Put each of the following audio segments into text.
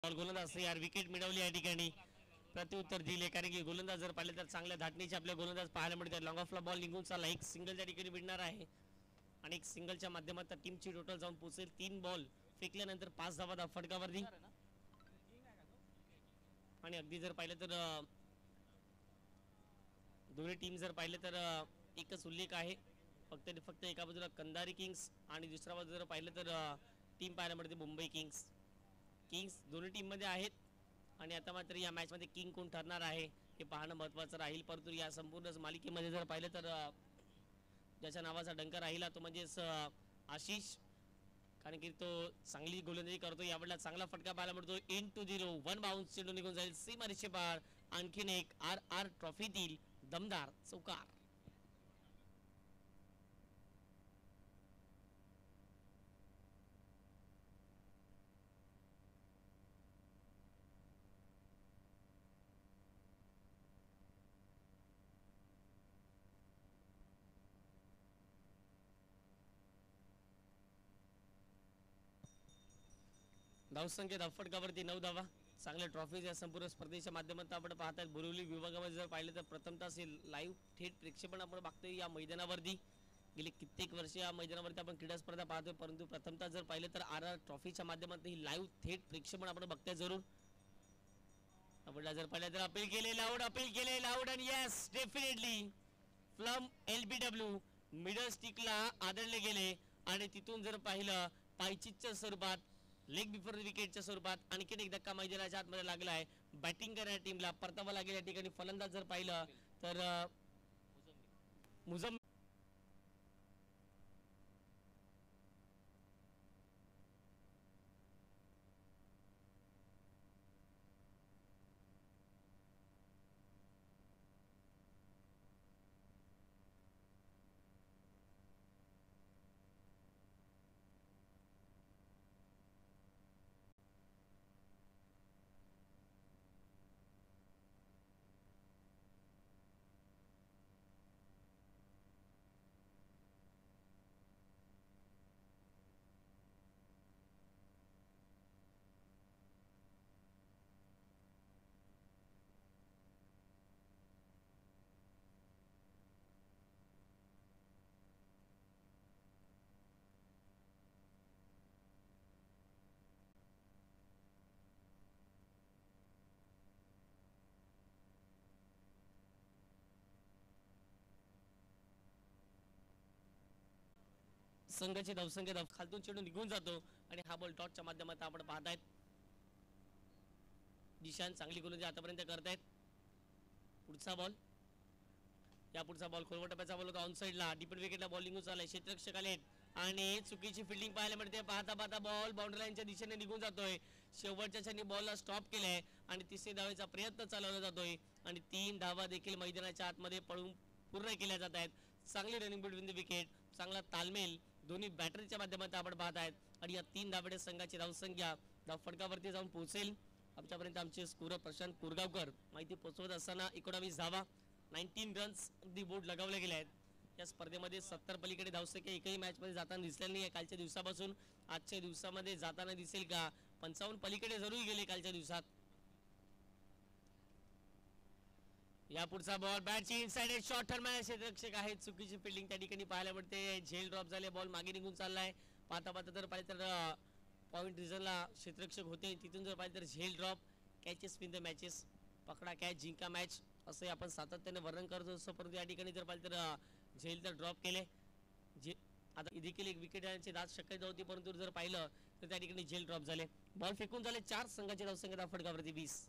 गोलंदाज यार विकेट मिळवली या ठिकाणी प्रत्युत्तर दिले, कारण की गोलंदाज जर पाहिले तर चांगल्या धाटणीचे आपले गोलंदाज पाहायला मिळतात. लॉंग ऑफला बॉल निघून चालला, एक सिंगल त्या ठिकाणी मिळणार आहे आणि एक सिंगलच्या माध्यमातून टीमची टोटल जाऊन पोहोचेल 3 बॉल फेकल्यानंतर 5 धावा फटकावरती. आणि अगदी जर पाहिलं तर दोन्ही टीम जर पाहिले तर एकच उल्लेख आहे, फक्त एका बाजूला कंधारी किंग्स आणि दुसऱ्या बाजूला जर पाहिलं तर टीम पाहायला मिळते मुंबई किंग्स. दोन्ही टीममध्ये आहेत आणि आता मात्र या मॅचमध्ये किंग कोण ठरणार आहे हे पाहणं महत्त्वाचं राहील. परंतु या संपूर्ण मालिकेमध्ये जर पाहिलं तर ज्याच्या नावाचा डंका राहिला तो म्हणजेच आशिष, कारण की तो चांगली गोलंदाजी करतो. यावेळेला चांगला फटका पाहायला मिळतो. इन टू 0 1 बाउन्स चेंडू निघून जाईल सीमारेषे पार. आणखीन एक RR ट्रॉफीतील दमदार चौकार. धावसंख्या धावफटकावरती 9 धावा. चांगल्या ट्रॉफीज या संपूर्ण स्पर्धेच्या माध्यमातून आपण पाहतात. बोरिवली विभागामध्ये जर पाहिलं तर प्रथमतः लाईव्ह थेट प्रेक्षेपण आपण बघतोय या मैदानावरती. गेली कित्येक वर्ष या मैदानावरती आपण क्रीडा स्पर्धा पाहतोय, परंतु प्रथमतः जर पाहिलं तर RR ट्रॉफीच्या माध्यमातून ही लाईव्ह थेट प्रेक्षेपण आपण बघतोय जरूर. आपण जर पाहिलं तर अपील केले लाऊड आणि येस डेफिनेटली फ्लम LBW मिडल स्टिकला आदळले गेले आणि तिथून जर पाहिलं पायचीच्या स्वरूपात लेग बिफोर विकेटच्या स्वरूपात आणखीन एक धक्का मैदानाच्या आतमध्ये लागला आहे. बॅटिंग करणाऱ्या टीमला परतावा लागेल या ठिकाणी. फलंदाज जर पाहिलं तर मुझम्मिल संघाची धावसंख्या खालतून चेंडू निघून जातो आणि हा बॉल टॉसच्या माध्यमातून आपण पाहतायत. दिशान चांगली गोलंदाजी आतापर्यंत करतायत. पुढचा बॉल खोलवर टप्प्याचा बॉल होता ऑन साईडला. डिपेंड विकेटला बॉल निघून चाललाय. क्षेत्ररक्षक आलेत आणि चुकीची फिल्डिंग पाहायला मिळते. पाहता बॉल बाउंड्री लाईनच्या दिशेने निघून जातोय. शेवटच्या क्षणी बॉलला स्टॉप केलाय आणि तिसरी धावेचा प्रयत्न चालवला जातोय आणि 3 धावा देखील मैदानाच्या आतमध्ये पळून पूर्ण केल्या जात आहेत. चांगली रनिंग बिटवीन द विकेट, चांगला तालमेल दोन्ही बॅटरीच्या माध्यमातून आपण पाहत आहेत आणि या 3 धाब्याच्या संघाची धावसंख्या फटकावरती जाऊन पोहोचेल. आमच्यापर्यंत आमचे स्कोरर प्रशांत कोरगावकर माहिती पोहोचवत असताना 19 धावा 19 रन्स अगदी बोर्ड लगावले गेले आहेत. या स्पर्धेमध्ये 70 पलीकडे धावसंख्या एकही मॅचमध्ये जाताना दिसलेली नाही आहे कालच्या दिवसापासून. आजच्या दिवसामध्ये जाताना दिसेल का? 55 पलीकडे जरूर गेले कालच्या दिवसात. या पुढचा बॉल बॅटची इनसाइड शॉर्ट टर्म क्षेत्ररक्षक आहे. चुकीची फिल्डिंग त्या ठिकाणी पाहायला मिळते. झेल ड्रॉप झाले, बॉल मागे निघून चाललाय. पाहता जर पाहिजे तर पॉइंट रिझनला क्षेत्ररक्षक होते, तिथून जर पाहिजे तर झेल drop. Catches win the matches, पकडा कॅच जिंका मॅच असे आपण सातत्याने वर्णन करतो असं, परंतु या ठिकाणी जर पाहिजे तर झेल तर ड्रॉप केले. जे आता देखील एक विकेट येण्याची दाट शक्यता होती, परंतु जर पाहिलं तर त्या ठिकाणी झेल ड्रॉप झाले. बॉल फेकून झाले. 4 संघाची धावसंख्या फटकावरती 20.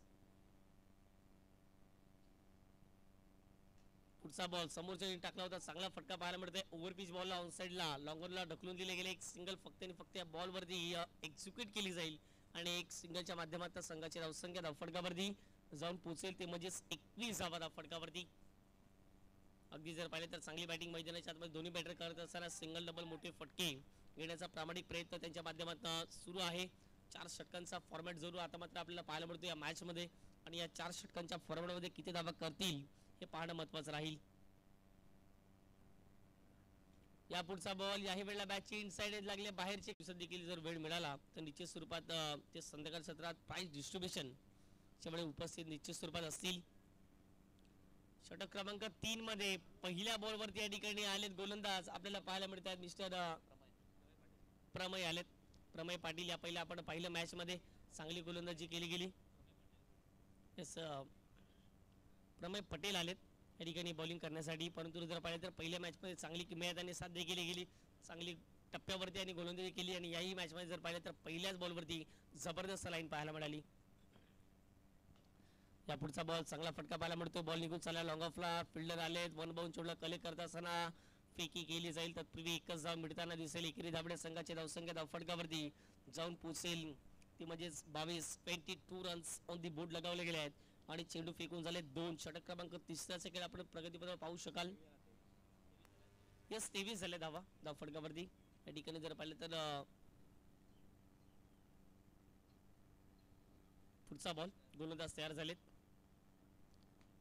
पुढचा बॉल समोरच्या टाकला होता, चांगला फटका पाहायला मिळतोय. ओव्हरपिच बॉलला ऑन साईडला लॉंगरला ढकलून दिले गेले. एक सिंगल फक्त आणि फक्त या बॉलवरती एक्झिक्यूट केली जाईल आणि एक सिंगलच्या माध्यमातून संघाची धावसंख्या धावफटकावरती जाऊन पोहोचेल, ते म्हणजेच 21 धावा धावफटकावरती. अगदी जर पाहिले तर चांगली बॅटिंग मैदानाच्या आतमध्ये दोन्ही बॅटर करत असताना सिंगल डबल मोठे फटके घेण्याचा प्रामाणिक प्रयत्न त्यांच्या माध्यमातून सुरू आहे. 4 षटकांचा फॉर्मॅट जरूर आता मात्र आपल्याला पाहायला मिळतो या मॅचमध्ये आणि या 4 षटकांच्या फॉर्मॅटमध्ये किती धावा करतील हे पाहणं महत्त्वाचं राहील. या पुढचा बॉल याही वेळेला बॅटची इनसाइड एज लागले बाहेरचे देखील जर वेळ मिळाला तर निश्चित स्वरूपात ते संध्याकाळ सत्रात प्राइस डिस्ट्रीब्युशन च्यामुळे उपस्थित निश्चित स्वरूपात असतील. षटक क्रमांक 3 मध्ये पहिल्या बॉलवरती या ठिकाणी आलेत गोलंदाज आपल्याला पाहायला मिळतात मिस्टर प्रमय आलेत. प्रमय पाटील या पहिल्या आपण पाहिलं मॅच मध्ये चांगली गोलंदाजी केली गेली. यस प्रमय पटेल आलेत या ठिकाणी बॉलिंग करण्यासाठी, परंतु जर पाहिलं तर पहिल्या मॅचमध्ये चांगली किमयात आणि साध्य केली गेली, चांगली टप्प्यावरती आणि गोलंदाजी केली आणि याही मॅचमध्ये जर पाहिलं तर पहिल्याच बॉलवरती जबरदस्त लाईन पाहायला मिळाली. या पुढचा बॉल चांगला फटका पाहायला मिळतो. बॉल निघून चालला लॉंग ऑफला, फिल्डर आलेत, वन बाउंड चोडला कलेक्ट करत असताना फेकी केली जाईल. तत्पूर्वी एकच धाव मिळताना दिसेल. एकेरी धाबडे संघाचे धावसंख्या धावफटकावरती जाऊन पोहोचेल ती म्हणजेच 22 रन्स ऑन दी बोर्ड लगावले गेले आहेत आणि चेंडू फेकून झाले 2. षटक क्रमांक 3 खेळ आपण प्रगतीपथावर पाहू शकाल. यस 23 झाले धावा धावफटकावरती. या ठिकाणी जर पाहिलं तर पुढचा बॉल गोलंदाज तयार झालेत.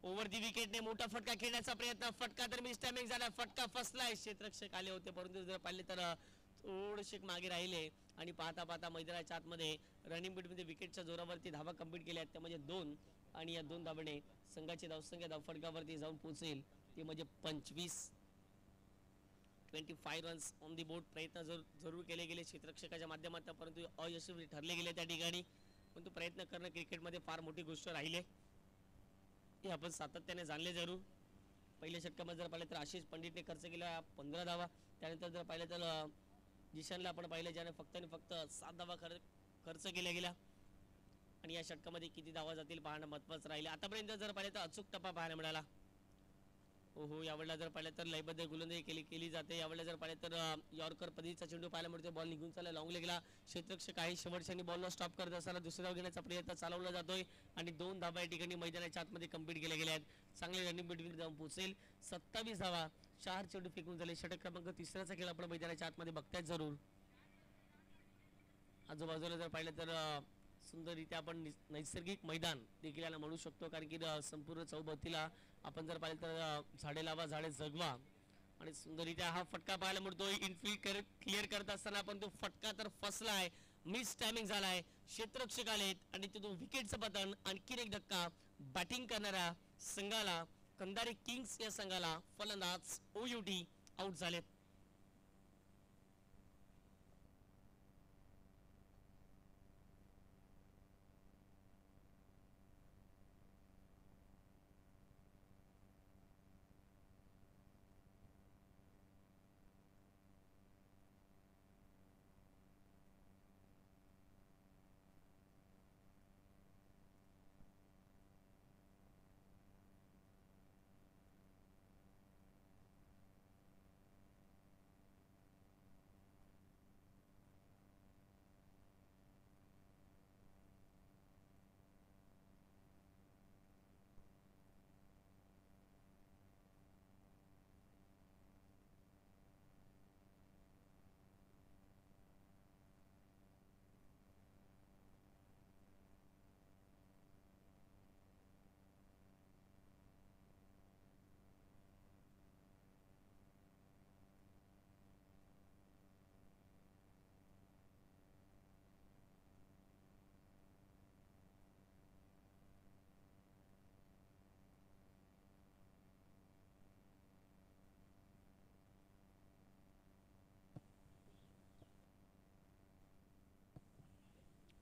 ओव्हर दी विकेटने मोठा फटका खेळण्याचा प्रयत्न, फटका तर मिस टायमिंग झाला, फटका फसलाय. क्षेत्ररक्षक आले होते परंतु जर पाहिले तर थोडेसे मागे राहिले आणि पाहता पाहता मैदानाच्या आतमध्ये रनिंग बीटमध्ये विकेटच्या जोरावरती धावा कंप्लीट केल्या आहेत, त्या म्हणजे 2 आणि या 2 धावाने संघाची धावसंख्या धावफटकावरती जाऊन पोहोचेल ते म्हणजे 25 रन्स ऑन दी बोर्ड. प्रयत्न जरूर केले गेले क्षेत्ररक्षकाच्या माध्यमातून परंतु अयशस्वी ठरले गेले त्या ठिकाणी, परंतु प्रयत्न करणं क्रिकेटमध्ये फार मोठी गोष्ट राहिली हे आपण सातत्याने जाणले जरूर. पहिल्या षटकामध्ये जर पाहिलं तर आशिष पंडितने खर्च केला 15 धावा. त्यानंतर जर पाहिलं तर जिशानला आपण पाहिलं ज्याने फक्त आणि फक्त 7 धावा खर्च केल्या गेल्या आणि या षटकामध्ये किती धावा जातील पाहणं महत्त्वाचं राहिले. आतापर्यंत जर पाहिलं तर अचूक टप्पा पाहायला मिळाला. हो यावेळेला जर पाहिलं तर लयबद्ध गोलंदाजी केली जाते. यावेळेला जर पाहिलं तर यॉर्कर पद्धतीचा चेंडू पाहायला मिळतो. बॉल निघून चालला लॉंग लेगला, क्षेत्ररक्षक काही शेवटच्या बॉलला स्टॉप करत असताना दुसरा धाव घेण्याचा प्रयत्न चालवला जातोय आणि 2 धावा या ठिकाणी मैदानाच्या आतमध्ये कंप्लीट केल्या गेल्या आहेत. चांगले रनिंग बिटवीन जाऊन पोहोचेल. 27 धावा, 4 चेंडू फेकून झाले. षटक क्रमांक 3 खेळ आपण मैदानाच्या आतमध्ये बघतायत जरूर. आजूबाजूला जर पाहिलं तर सुंदररित्या आपण नैसर्गिक मैदान देखील याला म्हणू शकतो, कारण की संपूर्ण चौबत्तीला आपण जर पाहिलं तर झाडे लावा झाडे जगवा आणि सुंदररित्या हा फटका पाहायला मिळतोय. इनफिल्ड क्लिअर करत असताना पण तो फटका तर फसलाय, मिस टायमिंग झालाय. क्षेत्ररक्षक आलेत आणि तिथून विकेटचं पतन. आणखीन एक धक्का बॅटिंग करणाऱ्या संघाला, कंधारी किंग्स या संघाला फलंदाज OUT आउट झालेत.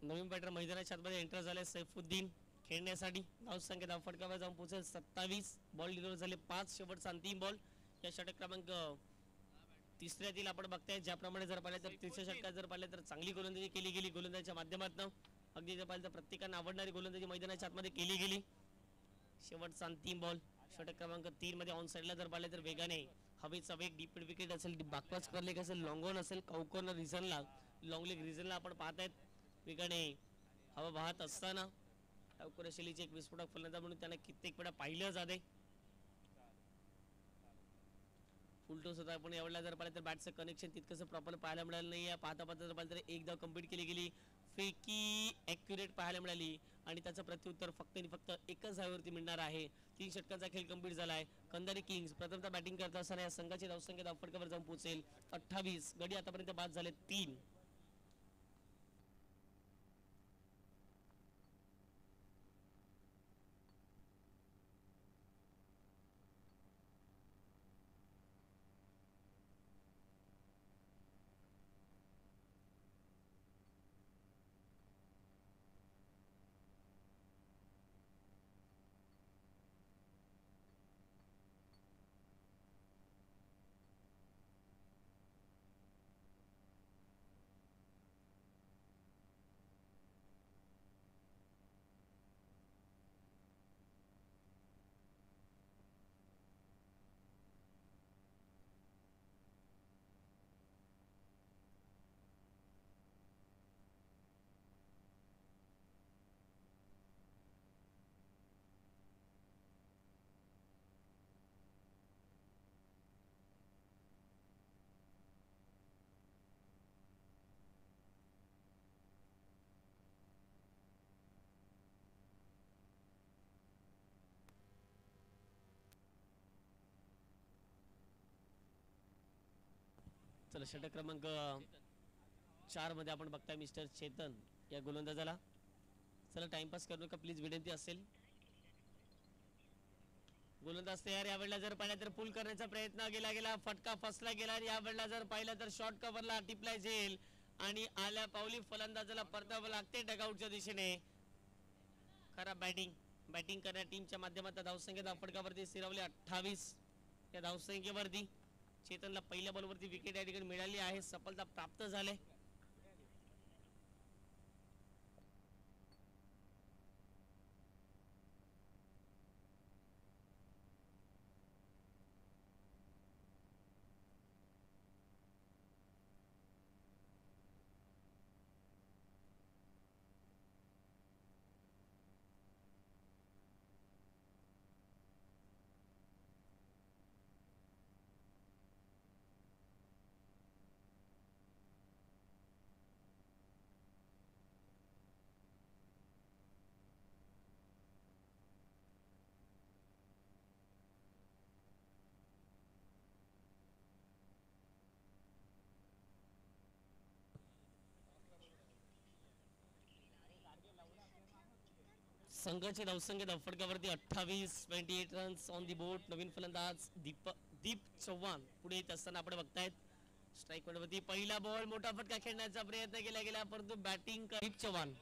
नवीन बॅटर मैदानाच्या आतमध्ये एंटर झाले सैफुद्दीन खेळण्यासाठी. धावसंख्या धावफटकावर जाऊन पोहोचेल 27. बॉल डिलिव्हर झाले 5. शेवटचा अंतिम बॉल या षटक क्रमांक 3 आपण बघताय. ज्याप्रमाणे जर पाहिलं तर 300 षटकात जर पाहिलं तर चांगली गोलंदाजी केली गेली गोलंदाजीच्या माध्यमातून. अगदी जर पाहिलं तर प्रत्येकांना आवडणारी गोलंदाजी मैदानाच्या आतमध्ये केली गेली. शेवटचा अंतिम बॉल षटक क्रमांक 3 मध्ये ऑन साईडला जर पाहिलं तर वेगाने हवेचा वेग, डीप विकेट असेल, बॅकवॉच करले असेल, लॉंग ऑन असेल, कॉर्नर रिझनला, लॉंग लेग रिझनला आपण पाहतायत वेगाने हवा वाहत असताना डावखुऱ्या शैलीचे एक विस्फोटक फलंदाज म्हणून त्यांना कित्येक वेळा पाहिलं जाते. फुलटॉस होता पण यावेळेला जर पाहिलं तर बॅटचं कनेक्शन तितकंसं प्रॉपर पाहायला मिळालं नाही. पाहता पाहता जर पाहिलं तर एक धाव कंप्लीट केली गेली. बऱ्यापैकी ॲक्युरेट पाहायला मिळाली आणि त्याचं प्रत्युत्तर फक्त आणि फक्त एकच धावेवरती मिळणार आहे. 3 षटकांचा खेळ कंप्लीट झाला आहे. कंधारी किंग्स प्रथमतः बॅटिंग करत असताना या संघाची धावसंख्या धावफटकावर जाऊन पोहोचेल 28. गडी आतापर्यंत बाद झाले 3. चला षटक क्रमांक 4 मध्ये आपण बघताय मिस्टर चेतन या गोलंदाजाला. चला टाइमपास करू नका प्लीज, विनंती असेल. गोलंदाज तयार. यावेळेला जर पाहिलं तर पुल करण्याचा प्रयत्न गेला फटका फसला गेला आणि यावेळेला जर पाहिलं तर शॉर्ट कव्हरला टिपलाय झेल आणि आल्या पावली फलंदाजाला परतावं लागते डगआउटच्या दिशेने. खराब बॅटिंग करण्या टीमच्या माध्यमातून धावसंख्या धावफटकावरती स्थिरावली 28. या धावसंख्येवरती चेतनला पहिल्या बॉलवरती विकेट या ठिकाणी मिळाली आहे. सफलता प्राप्त झाले. संघाची धावसंख्या धावफटकावरती 28. 28 रन्स ऑन दी बोर्ड. नवीन फलंदाज दीप चव्हाण पुढे येत असताना आपण बघतायत. स्ट्राईक वरती पहिला बॉल, मोठा फटका खेळण्याचा प्रयत्न केला गेला परंतु बॅटिंग दीप चव्हाण.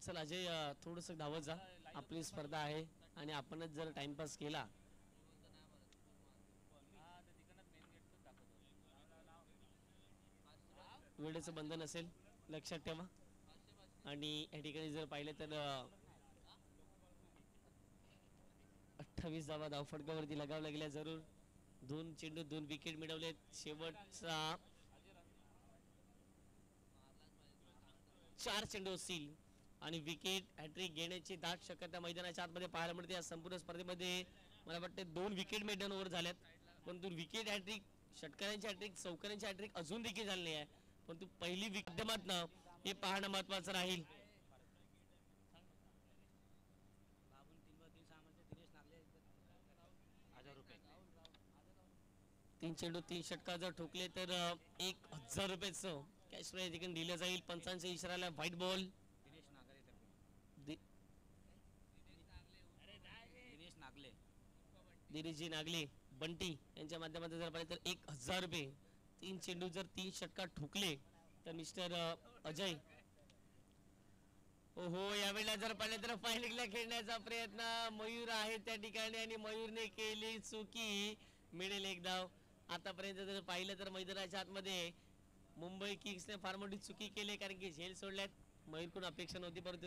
चल अजय थोडस धावत जा, आपली स्पर्धा आहे आणि आपणच जर टाइमपास केला वेळेचं बंधन असेल लक्षात ठेवा. आणि या ठिकाणी जर पाहिलं तर 28 धावा धावफटकावरती लगावल्या गेल्या. जरूर 2 चेंडू 2 विकेट मिळवलेत. शेवटचा 4 चेंडू असतील आणि विकेट हॅट्रिक घेण्याची दाट शक्यता मैदानाच्या आतमध्ये पाहायला मिळते. या संपूर्ण स्पर्धेमध्ये मला वाटते 2 विकेट मेडन ओव्हर झाल्यात परंतु विकेट हॅट्रिक, षटकारांची हॅट्रिक, चौकारांची हॅट्रिक अजून देखील झाली नाही आहे. परंतु पहिली माध्यमातनं हे पाहणं महत्वाचं राहील. 3 चेंडू 3 षटकार जर ठोकले तर 1000 रुपयाचं कॅश प्राइज देखील दिलं जाईल. पंचांच्या इशाऱ्याला व्हाईट बॉल. दिनेशजी नागले बंटी यांच्या माध्यमातून जर पाहिलं तर 1000 रुपये. 3 चेंडू जर 3 षटकार ठोकले तर मिस्टर अजय, ओहो यावेळेला जर पाहिलं तर फायनलला खेळण्याचा प्रयत्न मयूर आहे त्या ठिकाणी आणि मयूरने केली चुकी. मिळेल एक धाव आतापर्यंत जर पाहिलं तर मैदानाच्या आतमध्ये मुंबई किंग्सने फार मोठी चुकी केली, कारण की झेल सोडल्यात. मयूरकडून अपेक्षा नव्हती, परंतु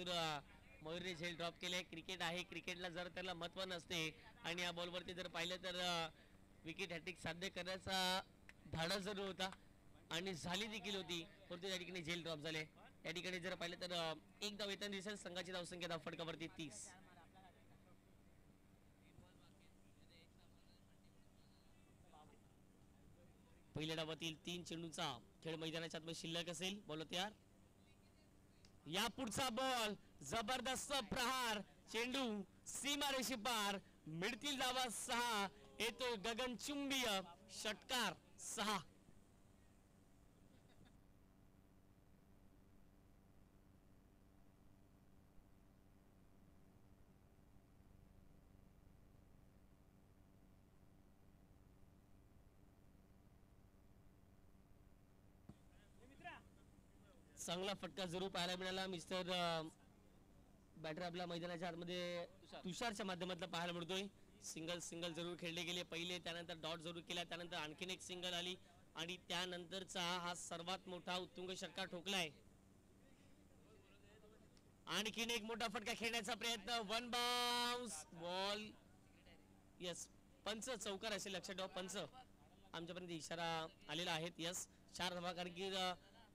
मयूरने झेल ड्रॉप केले. क्रिकेट आहे, क्रिकेटला जर त्याला महत्त्व नसते आणि या बॉलवरती जर पाहिलं तर विकेट हॅट्रिक साध्य करण्याचा धाडस जरूर होता आणि झाली देखील होती, परंतु या ठिकाणी झेल ड्रॉप झाले. या ठिकाणी जर पाहिलं तर एक धाव येताना दिसेल. संघाची धावसंख्या धावफटकावरती 30. पहिल्या डावातील 3 चेंडूचा खेळ मैदानाच्या आतमध्ये शिल्लक असेल. बॉल तयार. या पुढचा बॉल जबरदस्त प्रहार, चेंडू सीमारेषे पार, मिळतील धावा 6. येतो गगनचुंबीय षटकार 6. चांगला फटका जरूर पाहायला मिळाला. मिस्टर बॅटर आपल्या मैदानाच्या आतमध्ये तुषारच्या माध्यमातून पाहायला मिळतोय. सिंगल जरूर खेळले गेले पहिले, त्यानंतर डॉट जरूर केला, त्यानंतर आणखीन एक सिंगल आली आणि त्यानंतरचा हा सर्वात मोठा उत्तुंग षटकार ठोकलाय. आणखीन एक मोठा फटका खेळण्याचा प्रयत्न. One bounce ball. यस, पंच चौकार असेल, लक्षात ठेवा. पंच आमच्यापर्यंत इशारा आलेला आहे. यस, 4 धावा, कारण की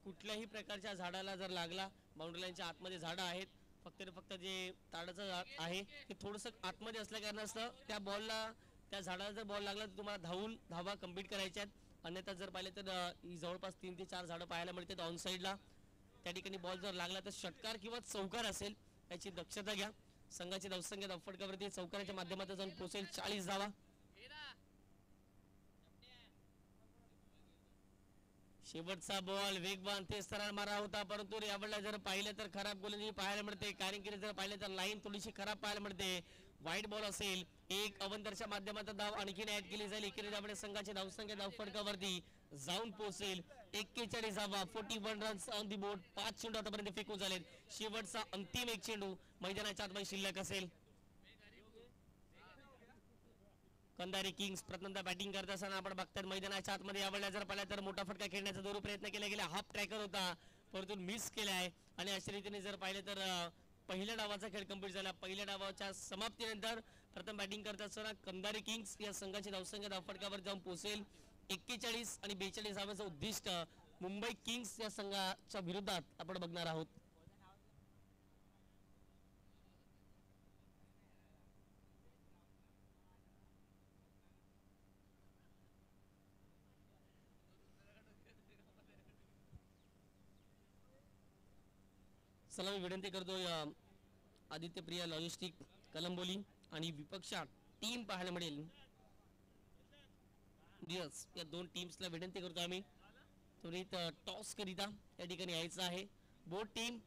कुठल्याही प्रकारच्या झाडाला जर लागला, बाउंड्री लाईनच्या आतमध्ये झाडं आहेत, फक्त जे ताडाचं आहे ते थोडंसं आतमध्ये असल्या कारणास्तव त्या बॉलला, त्या झाडाला जर बॉल लागला तर तुम्हाला धावून धावा कंप्लीट करायच्या आहेत. अन्यथा जर पाहिलं तर जवळपास 3 ते 4 झाडं पाहायला मिळतात ऑन साईडला. त्या ठिकाणी बॉल जर लागला तर षटकार किंवा चौकार असेल, याची दक्षता घ्या. संघाची धावसंख्या धावफटकावरती चौकाराच्या माध्यमातून जाऊन पोहोचेल 40 धावा. शेवटचा बॉल वेगवान तेज तरार मारा होता, परंतु यावेळेला जर पाहिलं तर खराब गोलंदाजी पाहायला मिळते, कारण की जर पाहिलं तर लाईन थोडीशी खराब पाहायला मिळते. वाईट बॉल असेल. एक अवंतरच्या माध्यमातून धाव आणखीन ऍड केली जाईल. एकेरी त्यामुळे संघाची धावसंख्या धावफटकावरती जाऊन पोहोचेल 41 धावा. 41 रन्स ऑन दी बोर्ड. 5 चेंडू आतापर्यंत फेकून झालेत. शेवटचा अंतिम एक चेंडू मैदानाच्या आतमध्ये शिल्लक असेल. कंधारी किंग्स प्रथमतः बॅटिंग करत असताना आपण बघतात मैदानाच्या आतमध्ये यावेळेला जर पाहिला तर मोठा फटका खेळण्याचा जरूर प्रयत्न केला गेला. हाफ ट्रॅकर होता, परंतु मिस केलाय. आणि अशा रीतीने जर पाहिलं तर पहिल्या डावाचा खेळ कंप्लीट झाला. पहिल्या डावाच्या समाप्तीनंतर प्रथम बॅटिंग करत असताना कंधारी किंग्स या संघाची धावसंख्या धावफटकावर जाऊन पोहोचेल 41 आणि 42 धावांचं उद्दिष्ट मुंबई किंग्स या संघाच्या विरोधात आपण बघणार आहोत. चला, मी विनंती करतोय आदित्य प्रिया लॉजिस्टिक कलंबोली आणि विपक्षा टीम पाहायला मिळेल. यस, या 2 टीम्सला विनंती करतो आम्ही त्वरित टॉस करिता या ठिकाणी यायचं आहे. Both team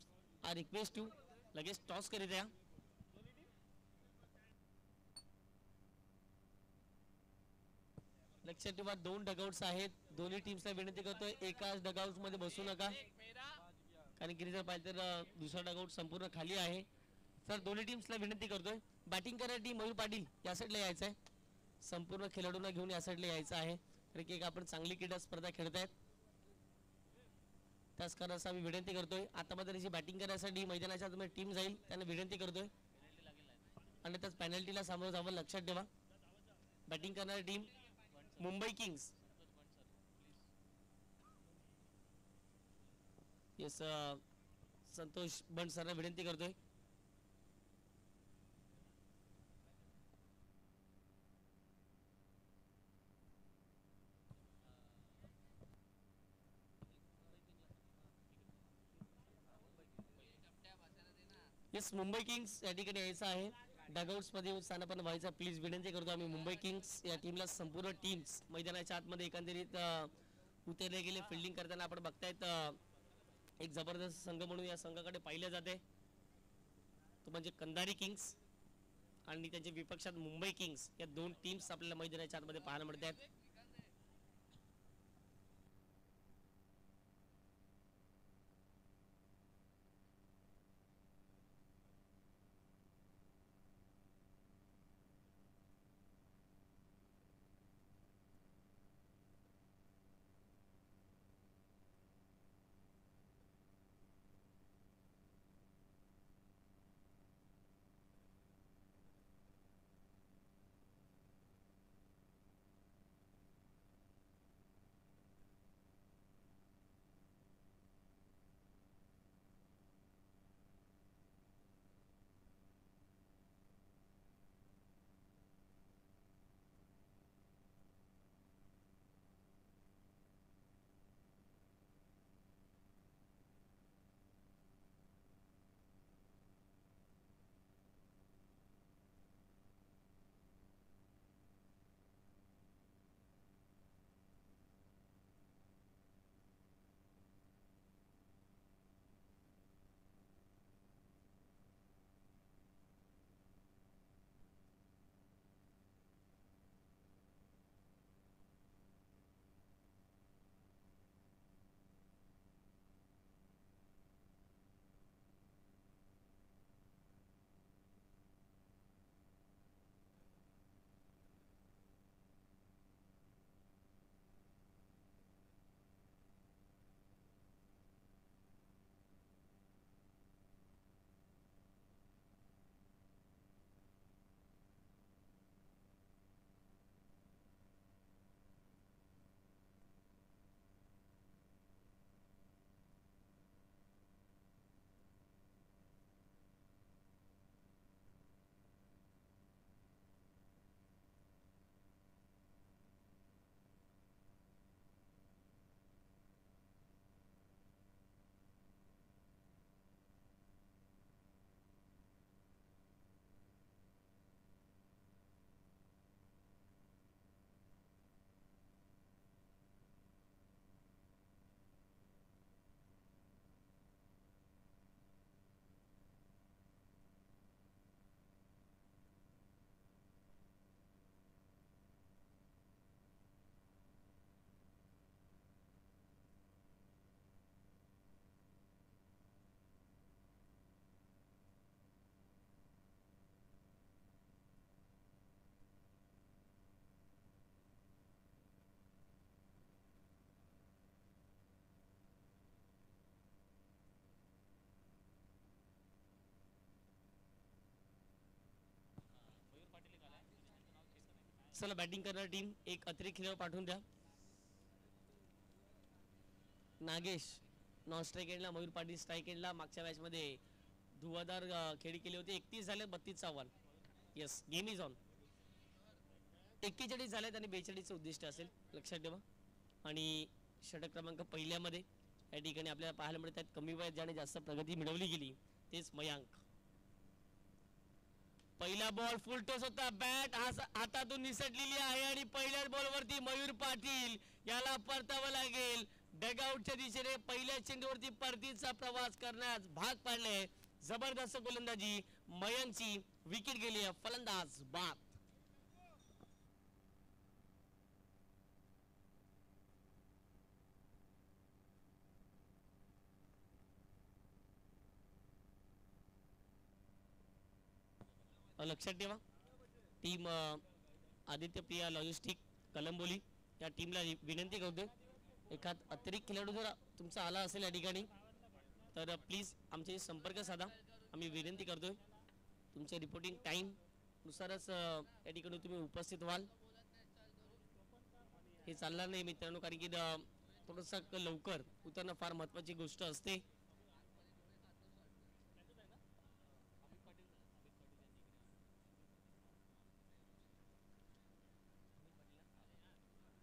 are request to लगेच टॉस करीत या. लक्षात ठेवा 2 डगआउट्स आहेत. दोन्ही टीम्सला विनंती करतोय एकाच डगआउट मध्ये बसू नका, कारण की जर पाहिजे तर दुसरा डगआउट संपूर्ण खाली आहे. तर दोन्ही टीम्सला विनंती करतोय बॅटिंग करणारी टीम मयूर पाटील या साईडला यायचं आहे. संपूर्ण खेळाडूंना घेऊन या साईडला यायचं आहे, कारण की आपण चांगली क्रीडा स्पर्धा खेळतायत. त्याच कारणास आम्ही विनंती करतोय आतामध्ये जी बॅटिंग करण्यासाठी मैदानाच्या आतमध्ये टीम जाईल त्यांना विनंती करतोय, आणि त्याच पेनल्टीला सामोरं जावं. लक्षात ठेवा बॅटिंग करणारी team Mumbai Kings. Yes, Santosh बंड सरला विनंती करतोय. येस, मुंबई किंग्स या ठिकाणी यायचं आहे. डगआउट्स मध्ये स्थानापन्न व्हायचा प्लीज विनंती करतो आम्ही. मुंबई किंग्स या टीमला संपूर्ण टीम्स मैदानाच्या आतमध्ये एकंदरीत उतरले गेले. फिल्डिंग करताना आपण बघतायत एक जबरदस्त संघ म्हणून या संघाकडे पाहिले जाते, तो म्हणजे कंधारी किंग्स आणि त्यांच्या विपक्षात मुंबई किंग्स. या 2 टीम्स आपल्याला मैदानाच्या आतमध्ये पाहायला मिळतात. चला बॅटिंग करणार टीम, एक अतिरिक्त खेळाडू पाठवून द्या. नागेश नॉन स्ट्राईक एंडला, मयूर पाटील स्ट्राईक एंडला. मागच्या मॅचमध्ये धुवाधार खेळी केली होती. 31 झाले, 32 आव्हान. Yes, game is on. 41 झालेत आणि 42चं उद्दिष्ट असेल, लक्षात ठेवा. आणि षटक क्रमांक पहिल्यामध्ये या ठिकाणी आपल्याला पाहायला मिळतात कमी वयात ज्याने जास्त प्रगती मिळवली गेली तेच मयांक. पहिला बॉल फुल टॉस होता, बॅट हातातून निसटलेली आहे आणि पहिल्याच बॉलवरती मयूर पाटील याला परतावं लागेल. डगआउटच्या दिशेने पहिल्या चेंडूवरती परतीचा प्रवास करण्यास भाग पाडले. जबरदस्त गोलंदाजी मयंकची, विकेट गेली, फलंदाज बाद. लक्षात ठेवा टीम आदित्य प्रिया लॉजिस्टिक कलंबोली या टीमला विनंती करतोय एखाद अतिरिक्त खेळाडू जर तुमचा आला असेल या ठिकाणी तर प्लीज आमचे संपर्क साधा. आम्ही विनंती करतोय तुमच्या रिपोर्टिंग टाइम नुसारच या ठिकाणी तुम्ही उपस्थित व्हाल. हे चालणार नाही मित्रांनो, कारण की थोडंसं लवकर उतरणं फार महत्त्वाची गोष्ट असते.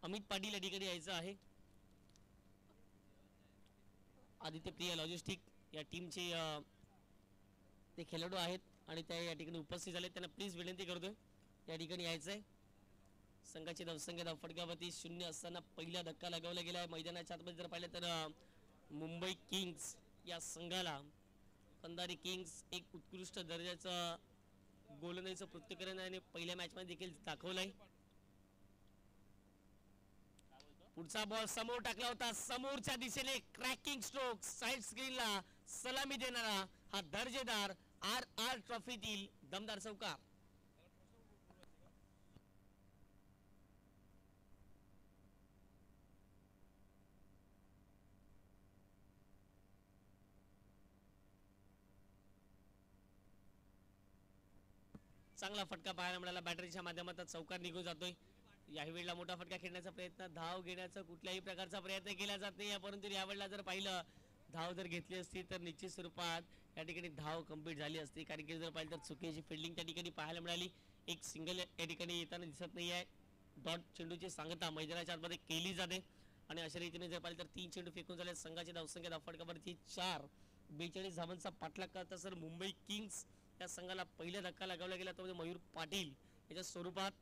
अमित पाटील या ठिकाणी यायचं आहे. आदित्य प्रिया लॉजिस्टिक या टीमचे ते खेळाडू आहेत आणि त्या या ठिकाणी उपस्थित झाले. त्यांना प्लीज विनंती करतोय या ठिकाणी यायचं आहे. संघाची धावसंख्या धावफटक्यावरती 0 असताना पहिला धक्का लगावला गेला आहे. मैदानाच्या आतमध्ये जर पाहिलं तर मुंबई किंग्स या संघाला कंधारी किंग्स एक उत्कृष्ट दर्जाचं गोलंदाजीचं पृथ्वीकरण आणि पहिल्या मॅचमध्ये देखील दाखवलंय. पुढचा बॉल समोर टाकला होता, समोरच्या दिशेने क्रॅकिंग स्ट्रोक साइड स्क्रीनला सलामी देणारा हा दर्जेदार RR ट्रॉफीतील दमदार चौकार. चांगला फटका पाहायला मिळाला, बॅटरीच्या माध्यमातून चौकार निघून जातोय. याही वेळेला मोठा फटका खेळण्याचा प्रयत्न, धाव घेण्याचा कुठल्याही प्रकारचा प्रयत्न केला जात नाही. परंतु यावेळेला जर पाहिलं धाव जर घेतली असती तर निश्चित स्वरूपात या ठिकाणी धाव कंप्लीट झाली असती. कारण की जर पाहिलं तर चुकीची फिल्डिंग त्या ठिकाणी पाहायला मिळाली. एक सिंगल या ठिकाणी येताना दिसत नाही आहे. डॉट चेंडूची सांगता मैदानाच्या आतमध्ये केली जाते आणि अशा रीतीने जर पाहिलं तर 3 चेंडू फेकून झाले. संघाची धावसंख्या धावफटकावरती 4, 42 धावांचा पाठलाग करत असताना मुंबई किंग्स या संघाला पहिला धक्का लगावला गेला तो म्हणजे मयूर पाटील याच्या स्वरूपात.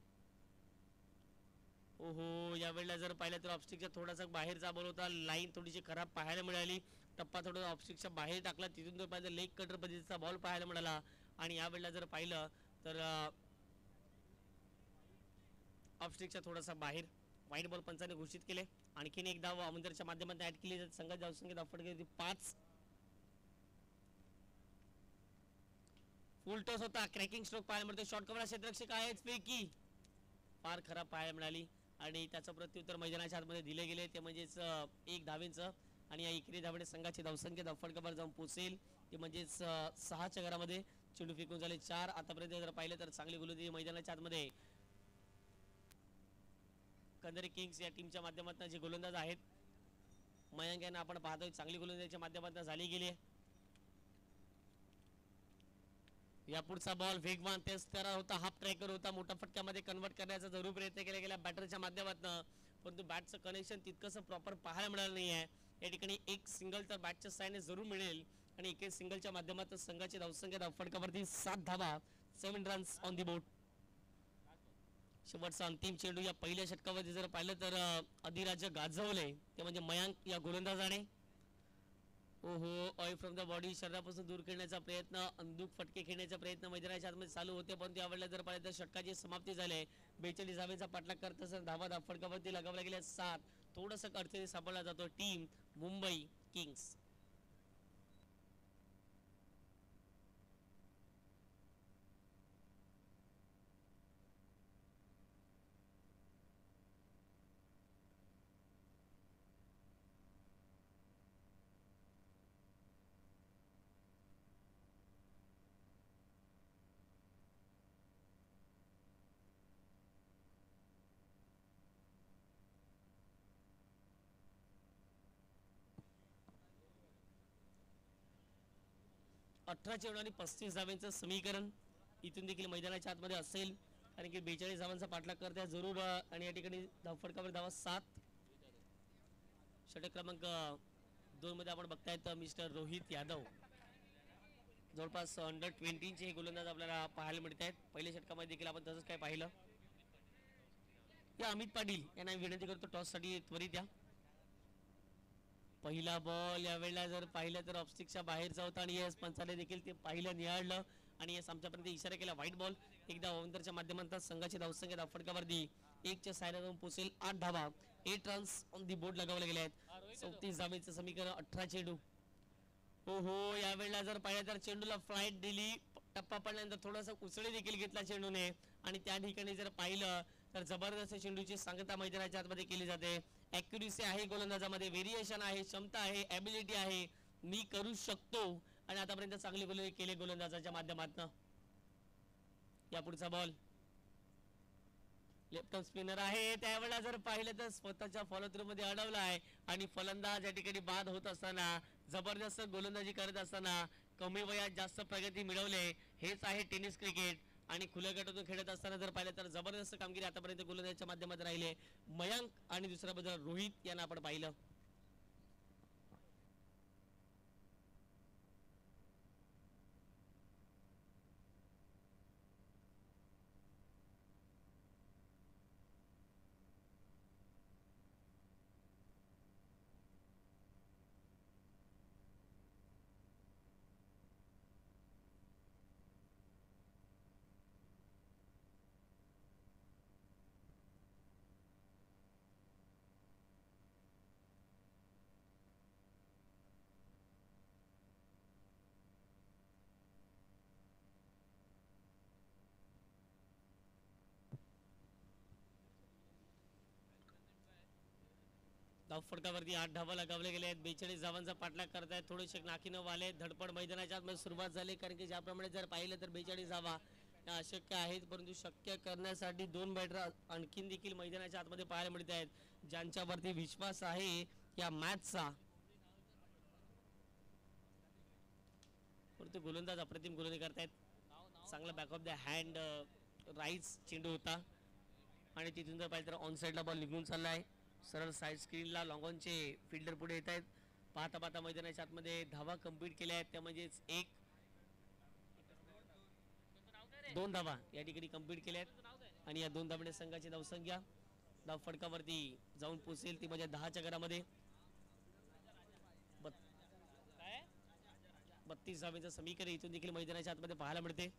ओहो, यावेळेला जर पाहिलं तर ऑफस्टिकच्या थोडासा बाहेरचा बॉल होता, लाईन थोडीशी खराब पाहायला मिळाली. टप्पा थोडा ऑफस्टिकच्या बाहेर टाकला, तिथून जर पाहिलं लेग कटर पद्धतीचा बॉल पाहायला मिळाला. आणि यावेळेला जर पाहिलं तर ऑफस्टिकच्या थोडासा बाहेर वाईट बॉल पंचाने घोषित केले. आणखीन एक धाव अमंदरच्या माध्यमातून ऍड केली जाते. संघाची धावसंख्या धावफटका 5. फुल टॉस होता, क्रॅकिंग स्ट्रोक पाहायला मिळतो. शॉर्ट कव्हर क्षेत्ररक्षक आहेच पैकी फार खराब पाहायला मिळाली आणि त्याचं प्रत्युत्तर मैदानाच्या आतमध्ये दिले गेले ते म्हणजेच 1 धावेचं. आणि या एकेरी धावेने संघाची धावसंख्या धावफटकावर जाऊन पोहोचेल ते म्हणजेच 6च्या घरामध्ये. चेंडू फेकून झाले 4. आतापर्यंत जर पाहिलं तर चांगली गोलंदाजी मैदानाच्या आतमध्ये कंधारी किंग्स या टीमच्या माध्यमातून जे गोलंदाज आहेत मयांक यांना आपण पाहतोय चांगली गोलंदाजीच्या माध्यमातून झाली गेली आहे. या पुढचा बॉल वेगवान तेच करा होता, हाफ ट्रॅकर होता, मोठ्या फटक्यामध्ये कन्वर्ट करण्याचा जरूर प्रयत्न केला गेला बॅटरच्या माध्यमातून. परंतु बॅटचं कनेक्शन तितकंसं प्रॉपर पाहायला मिळालं नाही आहे. या ठिकाणी एक सिंगल तर बॅटच्या साहाय्याने जरूर मिळेल आणि एक सिंगलच्या माध्यमातून संघाची धावसंख्या धावफटकावरती 7 धावा, 7 रन्स ऑन दी बोर्ड. शेवटचा अंतिम चेंडू या पहिल्या षटकामध्ये जर पाहिलं तर अधिराज्य गाजवले ते म्हणजे मयांक या गोलंदाजाने. ओहो, ऑय फ्रॉम द बॉडी शरीरापासून दूर खेळण्याचा प्रयत्न, अंदूक फटके खेळण्याचा प्रयत्न मैदानाच्या आतमध्ये चालू होते. परंतु यावेळेला जर पाहिलं तर षटकाची समाप्ती झाली. 42 धावेचा पाठलाग करत असताना धावा धावफटकावरती लगावला गेल्या 7. थोडंसं अडचणी सापडला जातो टीम मुंबई किंग्स. 18 चेंडू आणि 35 धावांचं समीकरण इथून देखील मैदानाच्या आतमध्ये असेल, कारण की 42 धावांचा पाठलाग करते जरूर. आणि या ठिकाणी धावफटकावर धावा 7. षटक क्रमांक 2 मध्ये आपण बघतायत मिस्टर रोहित यादव, जवळपास अंडर 20 हे गोलंदाज आपल्याला पाहायला मिळत आहेत. पहिल्या षटकामध्ये देखील आपण तसंच काय पाहिलं. या अमित पाटील यांना विनंती करतो टॉससाठी त्वरित या. पहिला बॉल यावेळेला जर पाहिलं तर ऑफस्टिकच्या बाहेरचा होता आणि यस पंचाने देखील ते पाहिलं, निहाळलं आणि यस आमच्यापर्यंत इशारा केला व्हाईट बॉल. एकदा ओव्हरच्या माध्यमातून संघाची धावसंख्या धावफटकावरती 1च्या सायला जाऊन पोहोचेल 8 धावा. 8 रन्स ऑन दी बोर्ड लगावले गेले आहेत. 34 धावेचं समीकरण 18 चेंडू. हो हो, यावेळेला जर पाहिलं तर चेंडूला फ्लाईट दिली, टप्पा पडल्यानंतर थोडासा उसळी देखील घेतला चेंडूने आणि त्या ठिकाणी जर पाहिलं तर जबरदस्त चेंडूची सांगता मैदानाच्या आतमध्ये केली जाते. ॲक्युरेसी आहे गोलंदाजामध्ये, व्हेरिएशन आहे, क्षमता आहे, ॲबिलिटी आहे, मी करू शकतो आणि आतापर्यंत चांगले गोल केले गोलंदाजाच्या माध्यमातून. या पुढचा बॉल लेफ्ट स्पिनर आहे, त्यावेळेला जर पाहिलं तर स्वतःच्या फॉलो थ्रू मध्ये अडवला आहे आणि फलंदाज या ठिकाणी बाद होत असताना, जबरदस्त गोलंदाजी करत असताना, कमी वयात जास्त प्रगती मिळवले. हेच आहे टेनिस क्रिकेट. आणि खुल्या गटातून खेळत असताना जर पाहिलं तर जबरदस्त कामगिरी आतापर्यंत गोलंदाजीच्या माध्यमातून राहिले मयांक आणि दुसऱ्या बाजूला रोहित यांना आपण पाहिलं. धावफटकावरती 8 धावा लगावले गेले आहेत. 42 धावांचा पाठलाग करतायत. थोडेसे नाकीनं वाले धडपड मैदानाच्या आतमध्ये सुरुवात झाली, कारण की ज्याप्रमाणे जर पाहिलं तर 42 धावा अशक्य आहेत, परंतु शक्य करण्यासाठी 2 बॅटर आणखीन देखील मैदानाच्या आतमध्ये पाहायला मिळत आहेत, ज्यांच्यावरती विश्वास आहे या मॅचचा. परंतु गोलंदाज अप्रतिम गोलंदाजी करतायत. चांगला back of the hand rice चेंडू होता आणि तिथून जर पाहिलं तर ऑन साईडला बॉल निघून चालला आहे. सरळ साईड स्क्रीनला लॉंगॉनचे फिल्डर पुढे येत आहेत. पाहता पाहता मैदानाच्या आतमध्ये धावा कंप्लीट केल्या आहेत, त्या म्हणजेच 2 धावा या ठिकाणी कंप्लीट केल्या आहेत आणि या 2 धावांनी संघाची धावसंख्या धाव फटकावरती जाऊन पोहोचेल ती म्हणजे 10च्या घरामध्ये. 32 धावेचं समीकरण इथून देखील मैदानाच्या आतमध्ये पाहायला मिळते.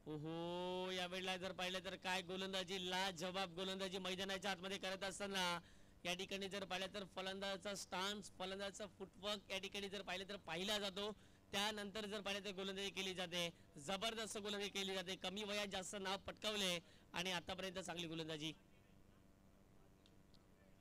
ओहो, यावेळेला जर पाहिलं तर काय गोलंदाजी, लाजवाब गोलंदाजी मैदानाच्या आतमध्ये करत असताना या ठिकाणी जर पाहिलं तर फलंदाजाचा स्टान्स, फलंदाजाचा फुटवर्क या ठिकाणी जर पाहिलं तर पाहिला जातो. त्यानंतर जर पाहिलं तर गोलंदाजी केली जाते, जबरदस्त गोलंदाजी केली जाते. कमी वयात जास्त नाव पटकावले आणि आतापर्यंत चांगली गोलंदाजी.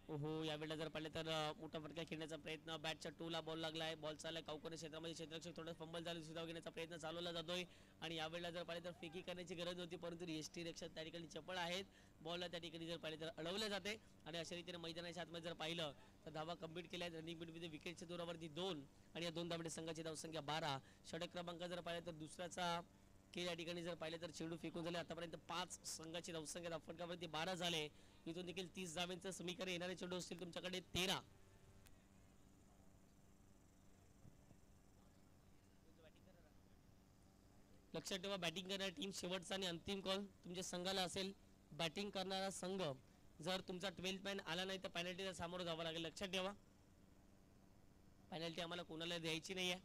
ओहो, यावेळेला जर पाहिलं तर मोठा फटका खेळण्याचा प्रयत्न, बॅटच्या टोला बॉल लागलाय, बॉल चाललाय कावकोनी क्षेत्रामध्ये, क्षेत्ररक्षक थोडं फंबल झालं, सुधाव घेण्याचा प्रयत्न चालवला जातोय आणि यावेळेला जर पाहिलं तर फेकी करण्याची गरज होती, परंतु एसटी रक्षक त्या ठिकाणी चपळ आहेत. बॉलला त्या ठिकाणी जर पाहिलं तर अडवलं जाते आणि अशा रीतीने मैदानाच्या आतमध्ये जर पाहिलं तर धावा कंप्लीट केल्या आहेत. रनिंग बिटवीन विकेटच्या दूरावरती 2 आणि या 2 धावांनी संघाची धावसंख्या 12. षटक क्रमांक जर पाहिलं तर दुसऱ्याचा खेळ या ठिकाणी जर पाहिलं तर चेंडू फेकून झाले. आतापर्यंत 5 संघाची धावसंख्या धावफटकावरती 12 झाले. इथून देखील 30 धावांचं समीकरण येणारे चेंडू असतील तुमच्याकडे 13. लक्षात ठेवा, बॅटिंग करणारी टीम शेवटचा आणि अंतिम कॉल तुमच्या संघाला असेल. बॅटिंग करणारा संघ जर तुमचा 12th मॅन आला नाही तर पेनल्टीला सामोरं जावं लागेल. लक्षात ठेवा, पेनल्टी आम्हाला कोणाला द्यायची नाही आहे.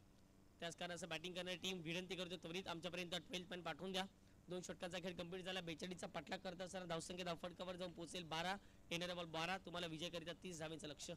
त्याच कारणाचं बॅटिंग करणारी टीम विनंती करतो त्वरित आमच्यापर्यंत 12th मॅन पाठवून द्या. 2 षटकांचा खेळ कंप्लीट झाला. 42चा पाठलाग करत असताना धावसंख्या धावफटकावर जाऊन पोहोचेल 12. येणाऱ्या बॉल 12. तुम्हाला विजयकरिता 30 धावांचं लक्ष.